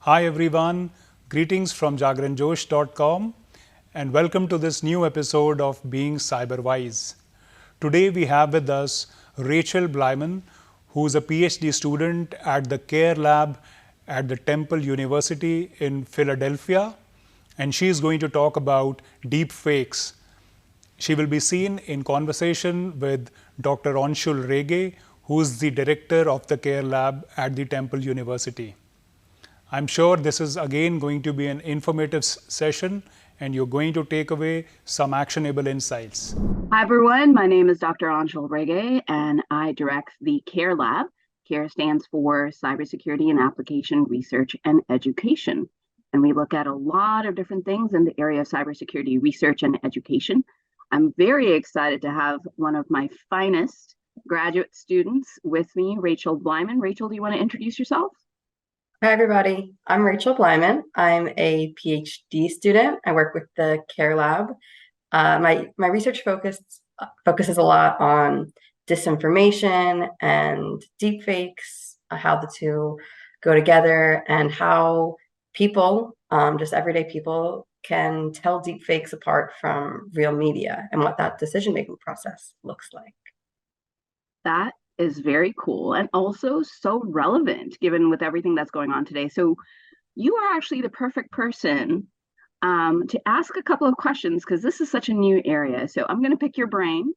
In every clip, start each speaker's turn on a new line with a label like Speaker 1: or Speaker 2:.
Speaker 1: Hi everyone, greetings from JagranJosh.com and welcome to this new episode of Being Cyberwise. Today we have with us Rachel Bleiman, who is a PhD student at the CARE Lab at the Temple University in Philadelphia, and she is going to talk about deepfakes. She will be seen in conversation with Dr Aunshul Rege, who is the director of the CARE Lab at the Temple University. I'm sure this is again going to be an informative session and you're going to take away some actionable insights.
Speaker 2: Hi everyone, my name is Dr. Aunshul Rege and I direct the CARE Lab. CARE stands for Cybersecurity and Application Research and Education. And we look at a lot of different things in the area of cybersecurity research and education. I'm very excited to have one of my finest graduate students with me, Rachel Bleiman. Rachel, do you want to introduce yourself?
Speaker 3: Hi, everybody. I'm Rachel Bleiman. I'm a PhD student. I work with the CARE Lab. My research focuses a lot on disinformation and deepfakes, how the two go together, and how people, just everyday people, can tell deepfakes apart from real media and what that decision-making process looks like.
Speaker 2: That is very cool and also so relevant given with everything that's going on today. So you are actually the perfect person to ask a couple of questions because this is such a new area. So I'm going to pick your brains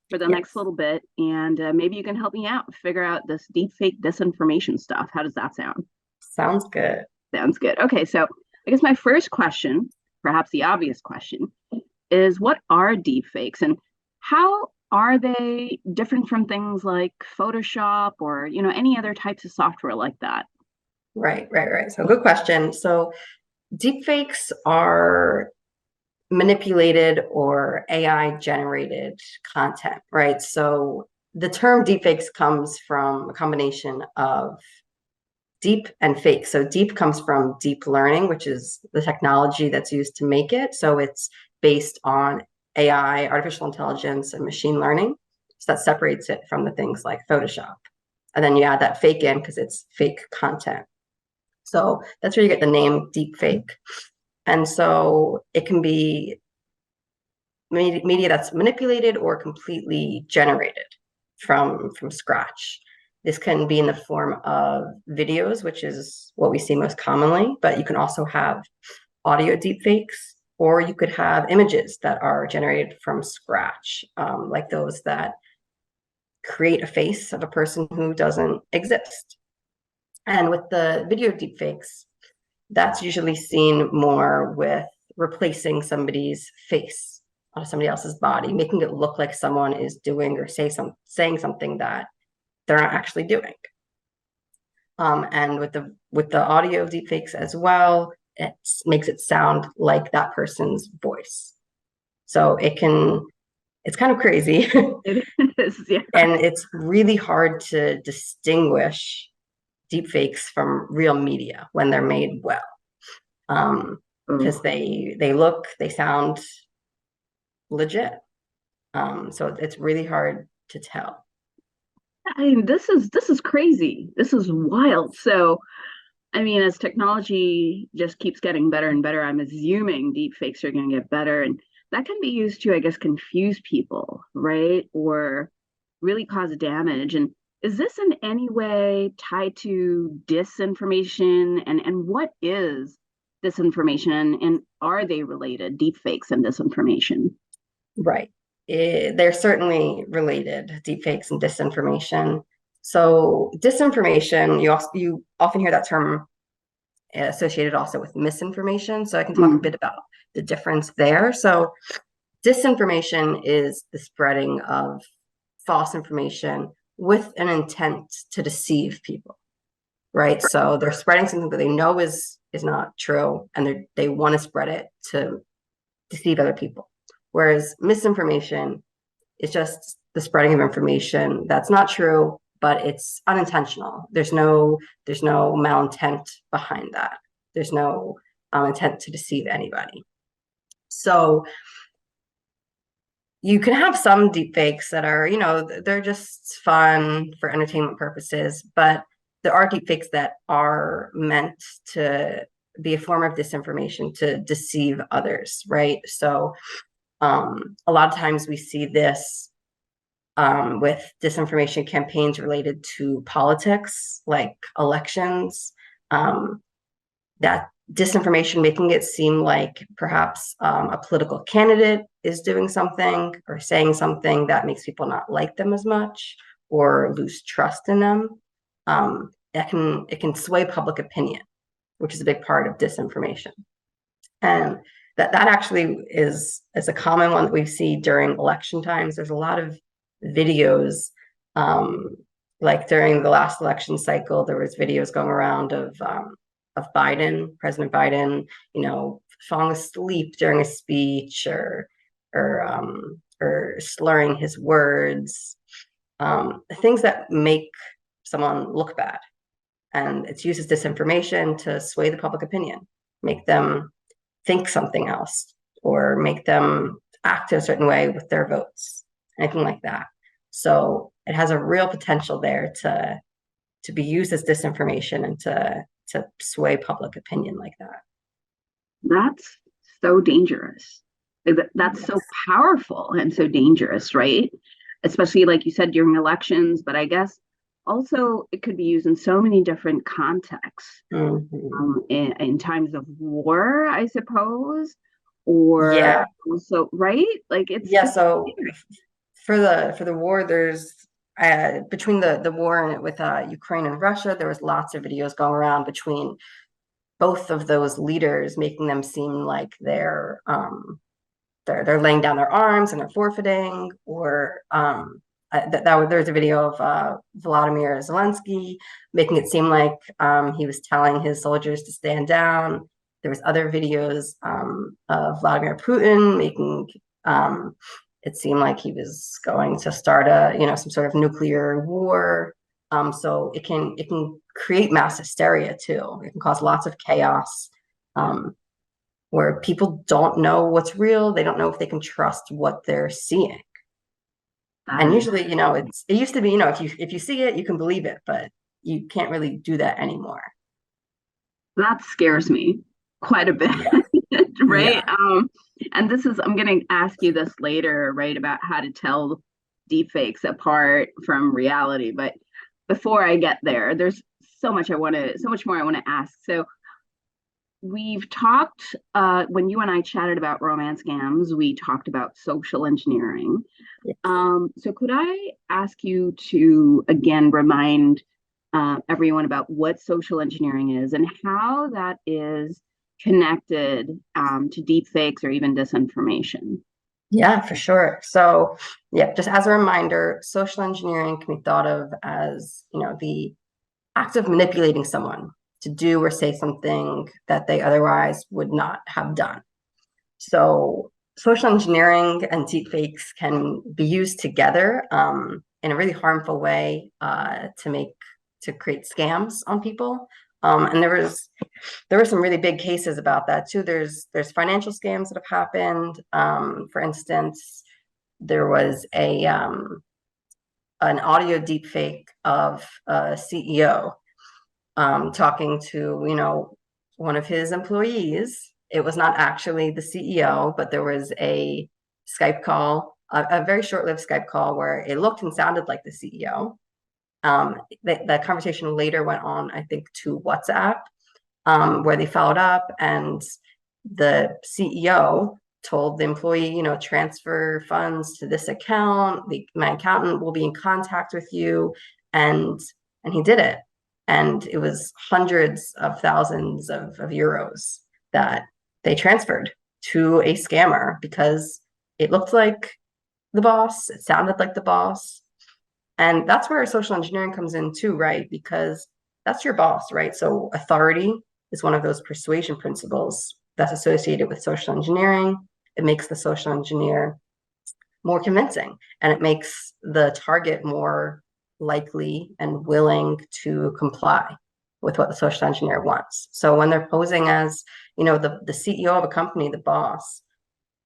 Speaker 2: for the next little bit, and maybe you can help me out figure out this deepfake disinformation stuff. How does that sound?
Speaker 3: Sounds good.
Speaker 2: Sounds good. Okay, so I guess my first question, perhaps the obvious question, is what are deepfakes and how are they different from things like Photoshop or, any other types of software like that?
Speaker 3: Right. So good question. So deepfakes are manipulated or AI generated content, right? So the term deepfakes comes from a combination of deep and fake. So deep comes from deep learning, which is the technology that's used to make it. So it's based on AI, artificial intelligence, and machine learning. So that separates it from the things like Photoshop. And then you add that fake in because it's fake content. So that's where you get the name deepfake. And so it can be media that's manipulated or completely generated from scratch. This can be in the form of videos, which is what we see most commonly, but you can also have audio deepfakes, or you could have images that are generated from scratch, like those that create a face of a person who doesn't exist. And with the video deepfakes, that's usually seen more with replacing somebody's face on somebody else's body, making it look like someone is doing or saying something that they're not actually doing. And with the audio deepfakes as well, it makes it sound like that person's voice. So it's kind of crazy.
Speaker 2: It is, yeah.
Speaker 3: And it's really hard to distinguish deepfakes from real media when they're made well. Because they sound legit. So it's really hard to tell.
Speaker 2: I mean, this is crazy. This is wild. So, I mean, as technology just keeps getting better and better, I'm assuming deepfakes are going to get better, and that can be used to, I guess, confuse people, right? Or really cause damage. And is this in any way tied to disinformation? And what is disinformation? And are they related, deepfakes and disinformation?
Speaker 3: Right. They're certainly related, deepfakes and disinformation. So disinformation, you often hear that term associated also with misinformation. So I can talk a bit about the difference there. So disinformation is the spreading of false information with an intent to deceive people, right? So they're spreading something that they know is not true, and they want to spread it to deceive other people. Whereas misinformation is just the spreading of information that's not true, but it's unintentional. There's no malintent behind that. There's no intent to deceive anybody. So you can have some deepfakes that are, they're just fun for entertainment purposes, but there are deepfakes that are meant to be a form of disinformation to deceive others, right? So a lot of times we see this with disinformation campaigns related to politics, like elections, that disinformation making it seem like perhaps a political candidate is doing something or saying something that makes people not like them as much or lose trust in them. It can sway public opinion, which is a big part of disinformation. And that actually is a common one that we see during election times. There's a lot of videos, like during the last election cycle, there was videos going around of Biden, President Biden, falling asleep during a speech or slurring his words, things that make someone look bad. And it's used as disinformation to sway the public opinion, make them think something else, or make them act a certain way with their votes, anything like that. So it has a real potential there to be used as disinformation and to sway public opinion like that.
Speaker 2: That's so dangerous. That's so powerful and so dangerous, right? Especially like you said during elections, but I guess also it could be used in so many different contexts. In times of war, I suppose, or also, right? Like it's
Speaker 3: so for the war, there's between the war with Ukraine and Russia, there was lots of videos going around between both of those leaders, making them seem like they're laying down their arms and they're forfeiting, or there's a video of Volodymyr Zelensky making it seem like he was telling his soldiers to stand down. There was other videos of Vladimir Putin making it seem like he was going to start some sort of nuclear war. So it can create mass hysteria too. It can cause lots of chaos, where people don't know what's real. They don't know if they can trust what they're seeing. And usually, it used to be, if you see it, you can believe it, but you can't really do that anymore.
Speaker 2: That scares me quite a bit, right? Yeah. And I'm going to ask you this later, right, about how to tell deepfakes apart from reality. But before I get there, there's so much more I want to ask. So we've talked, when you and I chatted about romance scams, we talked about social engineering. Yes. So could I ask you to, again, remind everyone about what social engineering is and how that is connected to deepfakes or even disinformation?
Speaker 3: Yeah, for sure. So just as a reminder, social engineering can be thought of as, the act of manipulating someone to do or say something that they otherwise would not have done. So social engineering and deepfakes can be used together in a really harmful way to create scams on people. And there were some really big cases about that too. There's financial scams that have happened. For instance, there was an audio deepfake of a CEO talking to one of his employees. It was not actually the CEO, but there was a Skype call, a very short-lived Skype call where it looked and sounded like the CEO. That conversation later went on, I think, to WhatsApp, where they followed up, and the CEO told the employee, transfer funds to this account. My accountant will be in contact with you, and he did it. And it was hundreds of thousands of euros that they transferred to a scammer because it looked like the boss, it sounded like the boss. And that's where social engineering comes in too, right? Because that's your boss, right? So authority is one of those persuasion principles that's associated with social engineering. It makes the social engineer more convincing, and it makes the target more likely and willing to comply with what the social engineer wants. So when they're posing as, the CEO of a company, the boss,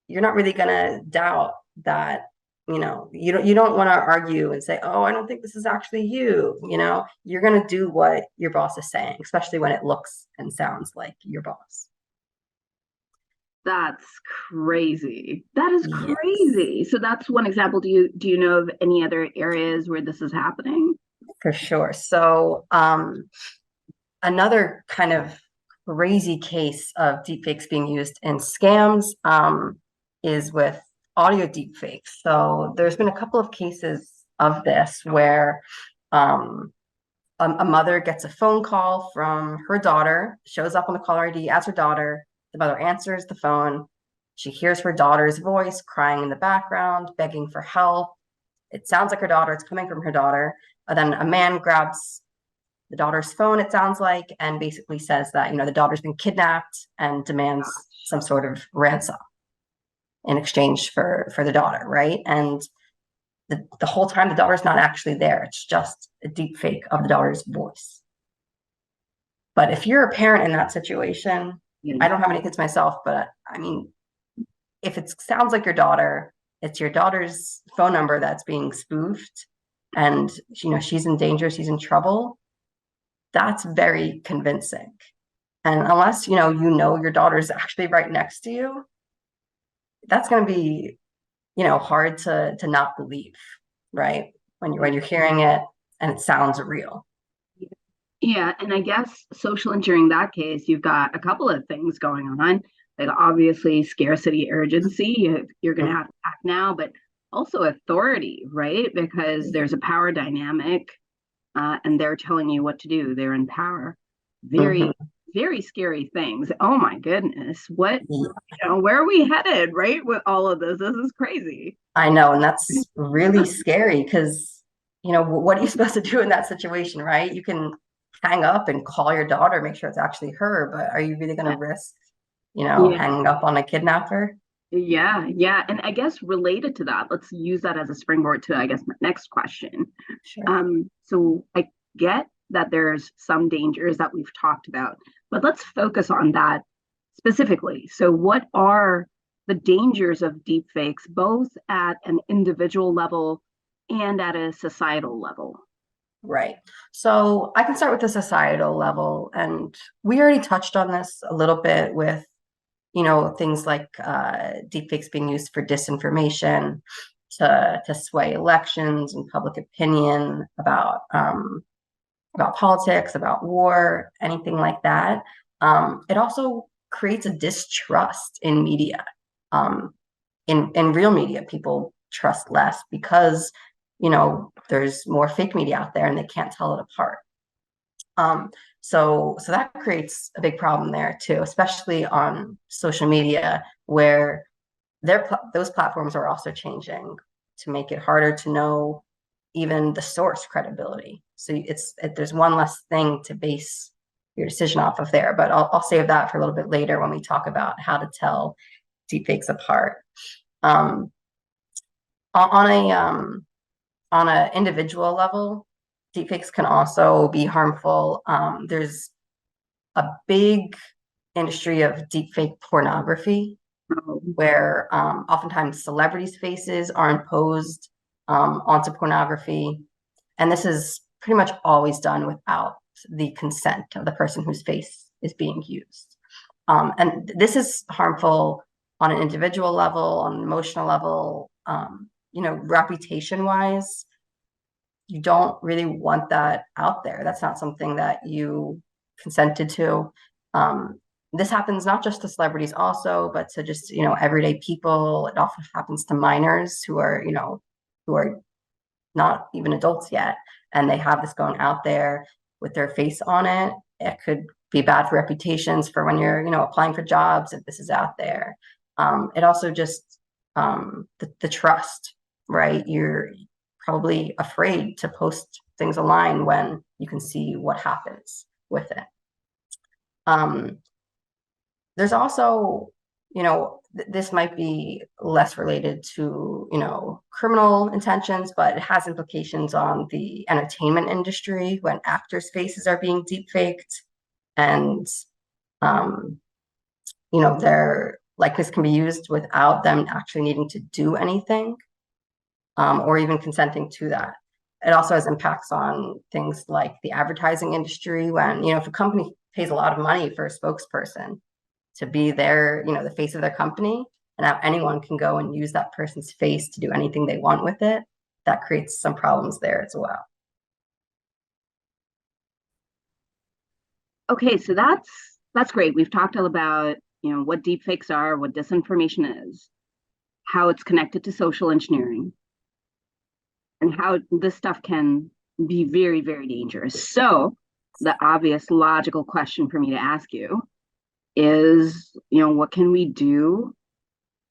Speaker 3: you're not really going to doubt that you don't want to argue and say, oh, I don't think this is actually you. You're going to do what your boss is saying, especially when it looks and sounds like your boss.
Speaker 2: That's crazy. That is
Speaker 3: Yes.
Speaker 2: crazy. So that's one example. Do you know of any other areas where this is happening?
Speaker 3: For sure. So another kind of crazy case of deepfakes being used in scams is with audio deepfakes. So there's been a couple of cases of this where a mother gets a phone call from her daughter, shows up on the caller ID as her daughter. The mother answers the phone. She hears her daughter's voice crying in the background, begging for help. It sounds like her daughter. It's coming from her daughter. And then a man grabs the daughter's phone, it sounds like, and basically says that, the daughter's been kidnapped and demands some sort of ransom in exchange for the daughter, right? And the whole time the daughter's not actually there. It's just a deep fake of the daughter's voice. But if you're a parent in that situation, I don't have any kids myself, but I mean, if it sounds like your daughter, it's your daughter's phone number that's being spoofed, and she's in danger, she's in trouble, that's very convincing. And unless you know your daughter's actually right next to you, that's going to be hard to not believe, right? When you're hearing it and it sounds real.
Speaker 2: Yeah, and I guess social engineering, that case, you've got a couple of things going on. Like obviously scarcity, urgency, you're going to have to act now, but also authority, right? Because there's a power dynamic, and they're telling you what to do. They're in power. Very, very scary things. Oh my goodness. What, where are we headed, right? With all of this is crazy.
Speaker 3: I know. And that's really scary because, what are you supposed to do in that situation, right? You can hang up and call your daughter, make sure it's actually her, but are you really going to risk, hanging up on a kidnapper?
Speaker 2: Yeah. And I guess related to that, let's use that as a springboard to, I guess, my next question.
Speaker 3: Sure.
Speaker 2: So I get that there's some dangers that we've talked about, but let's focus on that specifically. So what are the dangers of deepfakes, both at an individual level and at a societal level?
Speaker 3: Right. So I can start with the societal level, and we already touched on this a little bit with, things like deepfakes being used for disinformation, to sway elections and public opinion about politics, about war, anything like that. It also creates a distrust in media. In real media, people trust less because there's more fake media out there and they can't tell it apart. So that creates a big problem there too, especially on social media, where those platforms are also changing to make it harder to know even the source credibility. So there's one less thing to base your decision off of there. But I'll save that for a little bit later when we talk about how to tell deepfakes apart. On an individual level, deepfakes can also be harmful. There's a big industry of deepfake pornography, where oftentimes celebrities' faces are imposed onto pornography. And this is pretty much always done without the consent of the person whose face is being used. And this is harmful on an individual level, on an emotional level, reputation-wise. You don't really want that out there. That's not something that you consented to. This happens not just to celebrities also, but to just, everyday people. It often happens to minors who are not even adults yet, and they have this going out there with their face on it. It could be bad for reputations for when you're, applying for jobs, if this is out there. It also just, the trust, right? You're probably afraid to post things online when you can see what happens with it. There's also, this might be less related to, criminal intentions, but it has implications on the entertainment industry when actors' faces are being deepfaked, and, their likeness can be used without them actually needing to do anything. or even consenting to that. It also has impacts on things like the advertising industry when, if a company pays a lot of money for a spokesperson to be their, the face of their company, and now anyone can go and use that person's face to do anything they want with it, that creates some problems there as well.
Speaker 2: Okay, so that's great. We've talked all about, what deepfakes are, what disinformation is, how it's connected to social engineering, and how this stuff can be very, very dangerous. So the obvious logical question for me to ask you is, what can we do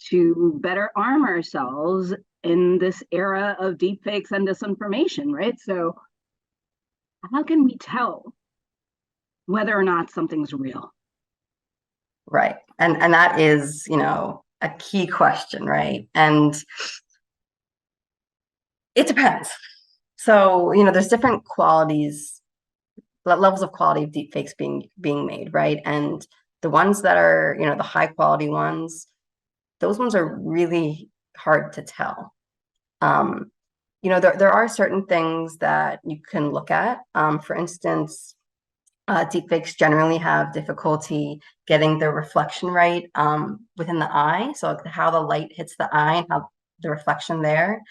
Speaker 2: to better arm ourselves in this era of deepfakes and disinformation, right? So how can we tell whether or not something's real?
Speaker 3: Right. And that is, a key question, right? And it depends. So, there's different qualities, levels of quality of deepfakes being made, right? And the ones that are, the high quality ones, those ones are really hard to tell. There are certain things that you can look at. For instance, deepfakes generally have difficulty getting the reflection right within the eye. So how the light hits the eye and how the reflection there.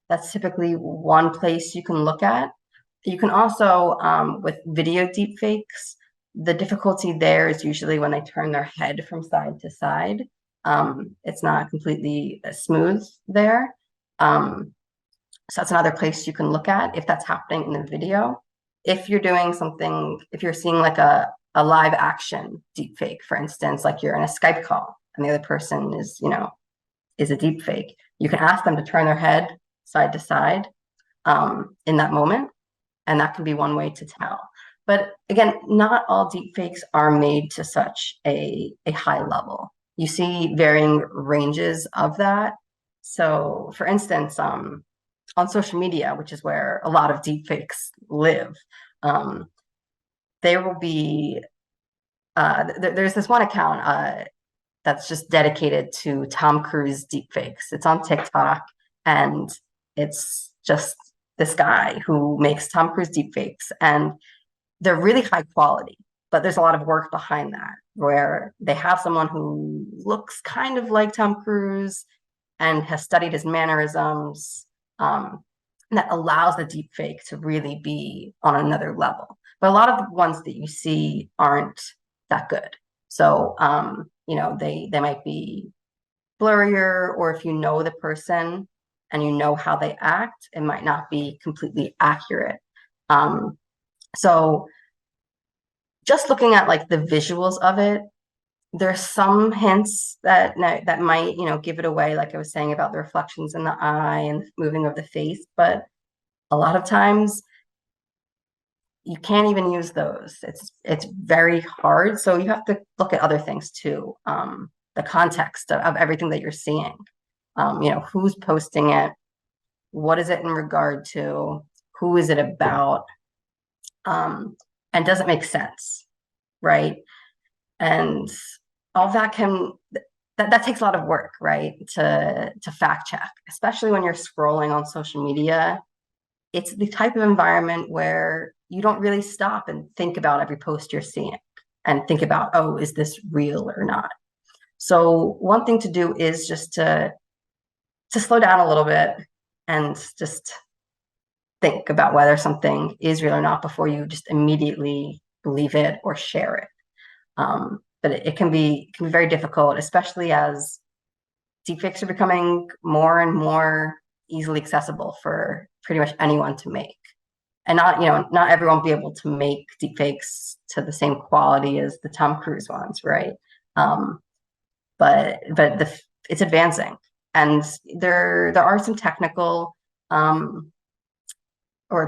Speaker 3: That's typically one place you can look at. You can also, with video deepfakes, the difficulty there is usually when they turn their head from side to side. It's not completely smooth there. So that's another place you can look at if that's happening in the video. If you're doing something, if you're seeing like a live action deepfake, for instance, like you're in a Skype call and the other person is a deepfake, you can ask them to turn their head side to side in that moment. And that can be one way to tell. But again, not all deepfakes are made to such a high level. You see varying ranges of that. So for instance, on social media, which is where a lot of deepfakes live, there will be, there's this one account that's just dedicated to Tom Cruise deepfakes. It's on TikTok, and it's just this guy who makes Tom Cruise deepfakes, and they're really high quality, but there's a lot of work behind that, where they have someone who looks kind of like Tom Cruise and has studied his mannerisms, that allows the deepfake to really be on another level. But a lot of the ones that you see aren't that good. So, they might be blurrier, or if you know the person and you know how they act, it might not be completely accurate. So just looking at like the visuals of it, there's some hints that might, give it away, like I was saying about the reflections in the eye and moving of the face, but a lot of times you can't even use those. It's very hard. So you have to look at other things too. The context of everything that you're seeing. Who's posting it? What is it in regard to? Who is it about? And does it make sense? Right? And all that that takes a lot of work, right? To fact check, especially when you're scrolling on social media. It's the type of environment where you don't really stop and think about every post you're seeing and think about, oh, is this real or not? So one thing to do is just to slow down a little bit and just think about whether something is real or not before you just immediately believe it or share it. But it can be very difficult, especially as deepfakes are becoming more and more easily accessible for pretty much anyone to make. And not everyone will be able to make deepfakes to the same quality as the Tom Cruise ones, right? But it's advancing, and there are some technical, or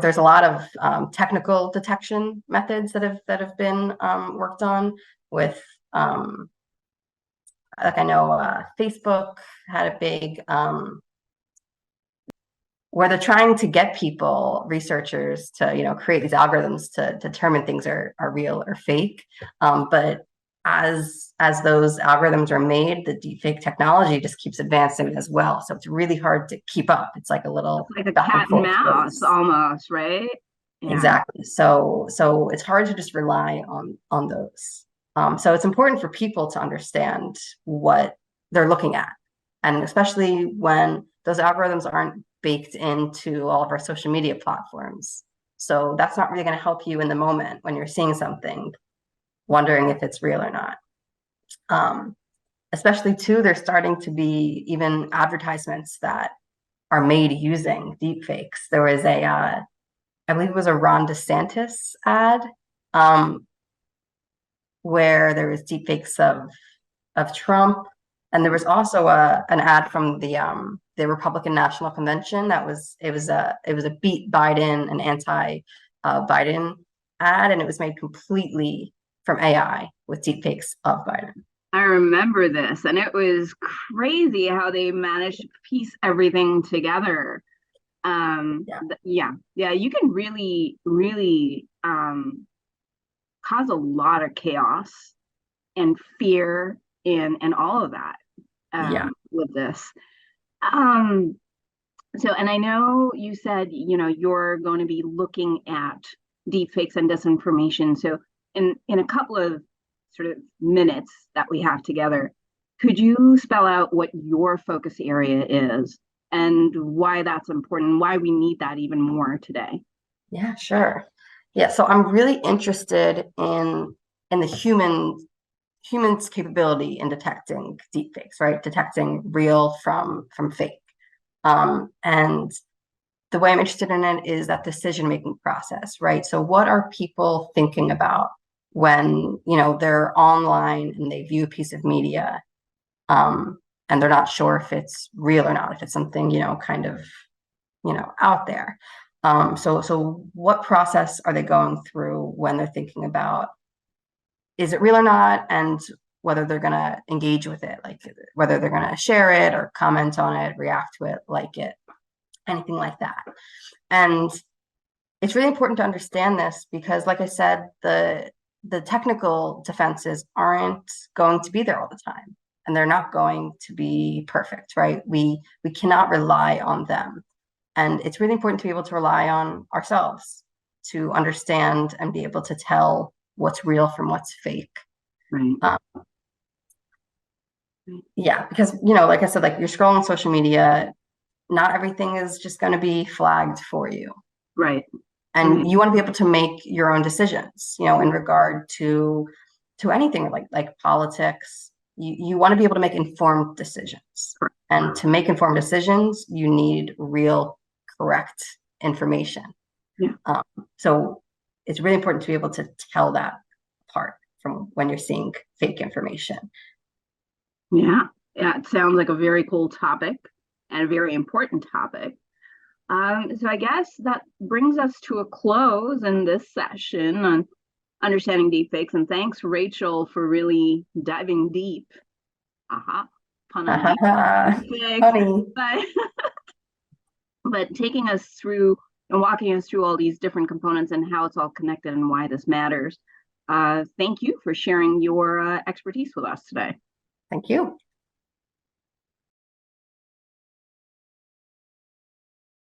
Speaker 3: there's a lot of technical detection methods that have been worked on with, like I know Facebook had a big, where they're trying to get people, researchers, to create these algorithms to determine things are real or fake. But as those algorithms are made, the deepfake technology just keeps advancing as well. So it's really hard to keep up. It's like a little
Speaker 2: It's like a
Speaker 3: back and
Speaker 2: cat and
Speaker 3: forth
Speaker 2: mouse
Speaker 3: race.
Speaker 2: almost, right? Yeah.
Speaker 3: Exactly. So it's hard to just rely on those. So it's important for people to understand what they're looking at, and especially when those algorithms aren't baked into all of our social media platforms. So that's not really going to help you in the moment when you're seeing something, wondering if it's real or not. Especially too, there's starting to be even advertisements that are made using deepfakes. There was I believe it was a Ron DeSantis ad, where there was deepfakes of Trump, and there was also an ad from the Republican National Convention that was it was a beat Biden, an anti Biden ad, and it was made completely from AI with deepfakes of Biden.
Speaker 2: I remember this, and it was crazy how they managed to piece everything together.
Speaker 3: Yeah.
Speaker 2: Yeah, you can really cause a lot of chaos and fear and all of that
Speaker 3: Yeah.
Speaker 2: with this. Um, so, and I know you said, you're going to be looking at deepfakes and disinformation. So in a couple of sort of minutes that we have together, could you spell out what your focus area is and why that's important, why we need that even more today?
Speaker 3: Yeah, sure. Yeah, so I'm really interested in the humans' capability in detecting deepfakes, right? Detecting real from fake. And the way I'm interested in it is that decision-making process, right? So what are people thinking about when, they're online and they view a piece of media, and they're not sure if it's real or not, if it's something, kind of, out there. So what process are they going through when they're thinking about, is it real or not, and whether they're going to engage with it, like whether they're going to share it or comment on it, react to it, like it, anything like that. And it's really important to understand this because, like I said, the technical defenses aren't going to be there all the time, and they're not going to be perfect, right? We cannot rely on them. And it's really important to be able to rely on ourselves to understand and be able to tell what's real from what's fake.
Speaker 2: Right.
Speaker 3: Yeah, because, like I said, like you're scrolling social media, not everything is just going to be flagged for you.
Speaker 2: Right.
Speaker 3: And you want to be able to make your own decisions, in regard to anything like politics. You want to be able to make informed decisions. And to make informed decisions, you need real, correct information.
Speaker 2: Yeah.
Speaker 3: So it's really important to be able to tell that apart from when you're seeing fake information.
Speaker 2: Yeah. It sounds like a very cool topic and a very important topic. So I guess that brings us to a close in this session on understanding deepfakes. And thanks, Rachel, for really diving deep. Pun on deepfakes.
Speaker 3: Funny.
Speaker 2: But taking us through and walking us through all these different components and how it's all connected and why this matters. Thank you for sharing your expertise with us today.
Speaker 3: Thank you.